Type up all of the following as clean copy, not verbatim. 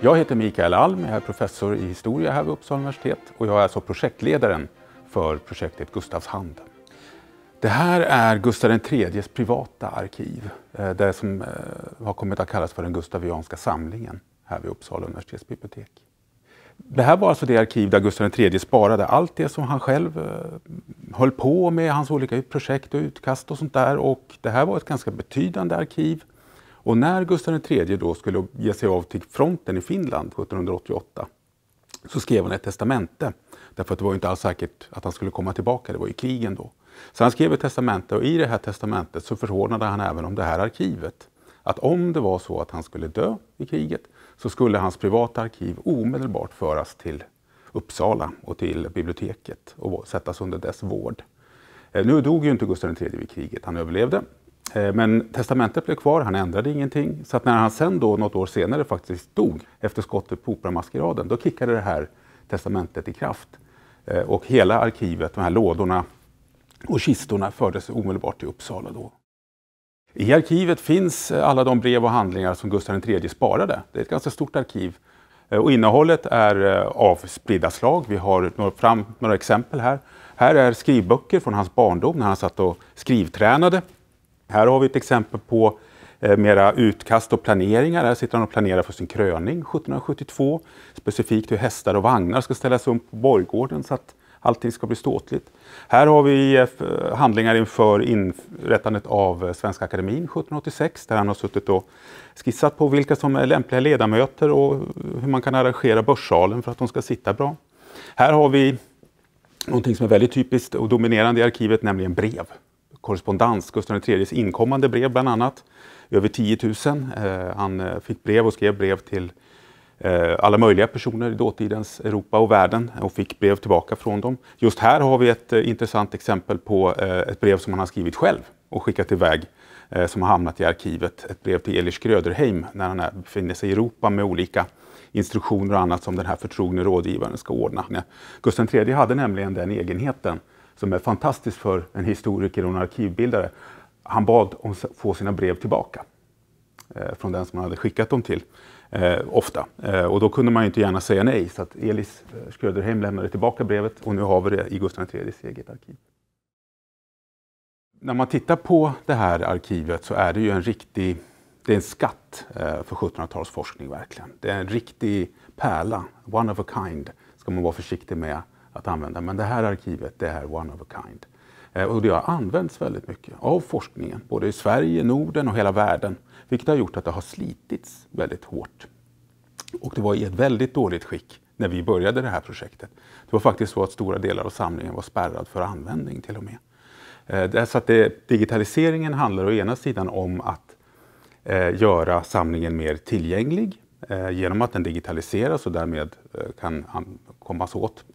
Jag heter Mikael Alm, jag är professor i historia här vid Uppsala universitet och jag är alltså projektledaren för projektet Gustavs hand. Det här är Gustav III:s privata arkiv, det som har kommit att kallas för den gustavianska samlingen här vid Uppsala universitetsbibliotek. Det här var alltså det arkiv där Gustav III sparade allt det som han själv höll på med, hans olika projekt och utkast och sånt där. Och det här var ett ganska betydande arkiv. Och när Gustav III då skulle ge sig av till fronten i Finland 1788 så skrev han ett testamente. Därför att det var inte alls säkert att han skulle komma tillbaka, det var ju krigen då. Så han skrev ett testamente och i det här testamentet så förordnade han även om det här arkivet. Att om det var så att han skulle dö i kriget så skulle hans privata arkiv omedelbart föras till Uppsala och till biblioteket och sättas under dess vård. Nu dog ju inte Gustav III vid kriget, han överlevde. Men testamentet blev kvar, han ändrade ingenting. Så att när han sen då något år senare faktiskt dog efter skottet på Operamaskeraden, då kickade det här testamentet i kraft. Och hela arkivet, de här lådorna och kistorna fördes omedelbart till Uppsala då. I arkivet finns alla de brev och handlingar som Gustav III sparade. Det är ett ganska stort arkiv. Och innehållet är av spridda slag. Vi har fram några exempel här. Här är skrivböcker från hans barndom när han satt och skrivtränade. Här har vi ett exempel på mera utkast och planeringar. Här sitter han och planerar för sin kröning 1772. Specifikt hur hästar och vagnar ska ställas upp på borggården så att allting ska bli ståtligt. Här har vi handlingar inför inrättandet av Svenska Akademin 1786 där han har suttit och skissat på vilka som är lämpliga ledamöter och hur man kan arrangera börssalen för att de ska sitta bra. Här har vi någonting som är väldigt typiskt och dominerande i arkivet, nämligen brev. Korrespondens, Gustav III:s inkommande brev bland annat, över 10 000. Han fick brev och skrev brev till alla möjliga personer i dåtidens Europa och världen och fick brev tillbaka från dem. Just här har vi ett intressant exempel på ett brev som han har skrivit själv och skickat iväg som har hamnat i arkivet. Ett brev till Elis Gröderheim när han befinner sig i Europa med olika instruktioner och annat som den här förtrogne rådgivaren ska ordna. Gustav III hade nämligen den egenheten som är fantastisk för en historiker och en arkivbildare. Han bad om att få sina brev tillbaka från den som han hade skickat dem till. Ofta. Och då kunde man ju inte gärna säga nej. Så att Elis Skröderheim lämnade tillbaka brevet och nu har vi det i Gustav III:s eget arkiv. När man tittar på det här arkivet så är det ju det är en skatt för 1700-talsforskning verkligen. Det är en riktig pärla, one of a kind, ska man vara försiktig med att använda. Men det här arkivet, det är one of a kind. Och det har använts väldigt mycket av forskningen, både i Sverige, Norden och hela världen. Vilket har gjort att det har slitits väldigt hårt. Och det var i ett väldigt dåligt skick när vi började det här projektet. Det var faktiskt så att stora delar av samlingen var spärrad för användning till och med. Så att digitaliseringen handlar å ena sidan om att göra samlingen mer tillgänglig genom att den digitaliseras och därmed kan kommas åt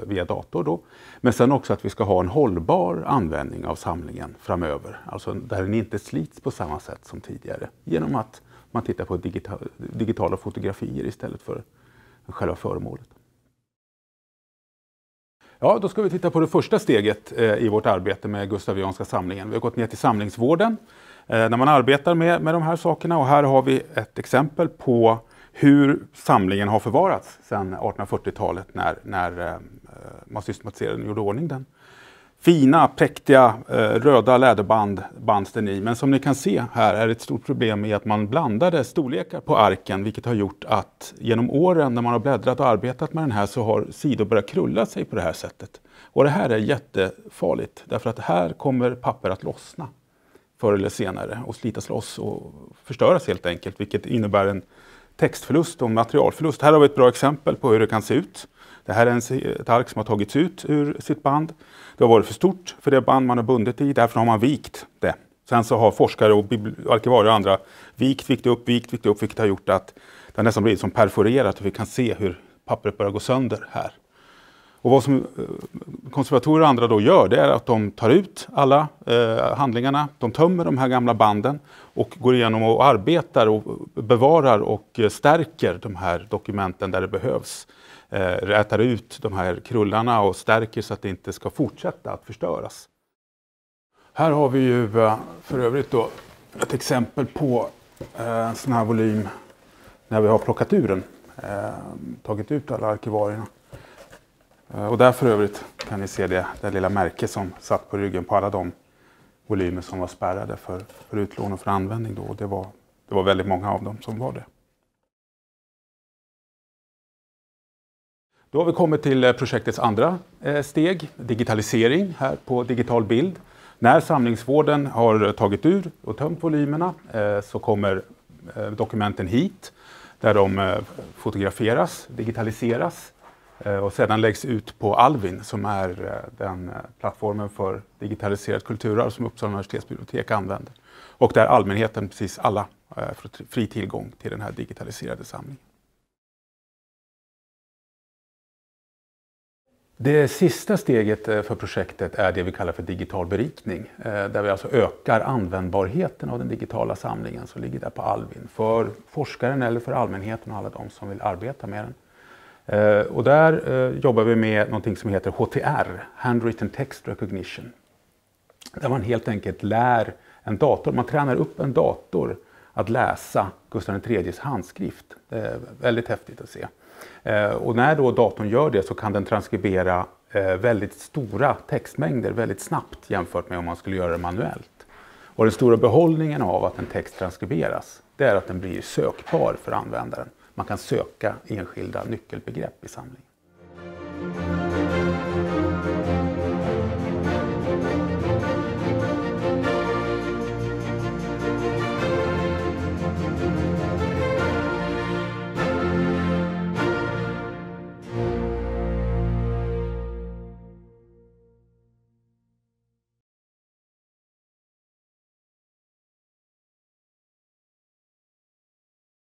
via dator då. Men sen också att vi ska ha en hållbar användning av samlingen framöver. Alltså där den inte slits på samma sätt som tidigare. Genom att man tittar på digitala fotografier istället för själva föremålet. Ja, då ska vi titta på det första steget i vårt arbete med gustavianska samlingen. Vi har gått ner till samlingsvården när man arbetar med de här sakerna. Och här har vi ett exempel på hur samlingen har förvarats sedan 1840-talet när man systematiserade och gjorde ordning den. Fina, präktiga, röda läderband bands den i. Men som ni kan se här är ett stort problem i att man blandade storlekar på arken. Vilket har gjort att genom åren när man har bläddrat och arbetat med den här så har sidor börjat krulla sig på det här sättet. Och det här är jättefarligt därför att här kommer papper att lossna förr eller senare och slitas loss och förstöras helt enkelt. Vilket innebär en textförlust och materialförlust. Här har vi ett bra exempel på hur det kan se ut. Det här är ett ark som har tagits ut ur sitt band. Det har varit för stort för det band man har bundit i. Därför har man vikt det. Sen så har forskare och arkivarier och andra vikt upp, vilket har gjort att det nästan blivit som perforerat. Och vi kan se hur pappret börjar gå sönder här. Och vad som konservatorer och andra då gör, det är att de tar ut alla handlingarna. De tömmer de här gamla banden och går igenom och arbetar och bevarar och stärker de här dokumenten där det behövs. Rätar ut de här krullarna och stärker så att det inte ska fortsätta att förstöras. Här har vi ju för övrigt då ett exempel på en sån här volym när vi har plockat ur den, tagit ut alla arkivarierna. Och där för övrigt kan ni se det lilla märke som satt på ryggen på alla de volymer som var spärrade för utlån och för användning då. Det var väldigt många av dem som var det. Då har vi kommit till projektets andra steg, digitalisering här på digital bild. När samlingsvården har tagit ur och tömt volymerna så kommer dokumenten hit där de fotograferas, digitaliseras och sedan läggs ut på Alvin som är den plattformen för digitaliserat kulturarv som Uppsala universitetsbibliotek använder. Och där allmänheten, precis alla, får fri tillgång till den här digitaliserade samlingen. Det sista steget för projektet är det vi kallar för digital berikning. Där vi alltså ökar användbarheten av den digitala samlingen som ligger där på Alvin. För forskaren eller för allmänheten och alla de som vill arbeta med den. Och där jobbar vi med någonting som heter HTR, Handwritten Text Recognition. Där man helt enkelt lär en dator, man tränar upp en dator att läsa Gustav III:s handskrift. Det är väldigt häftigt att se. Och när då datorn gör det så kan den transkribera väldigt stora textmängder väldigt snabbt jämfört med om man skulle göra det manuellt. Och den stora behållningen av att en text transkriberas, det är att den blir sökbar för användaren. Man kan söka enskilda nyckelbegrepp i samlingen.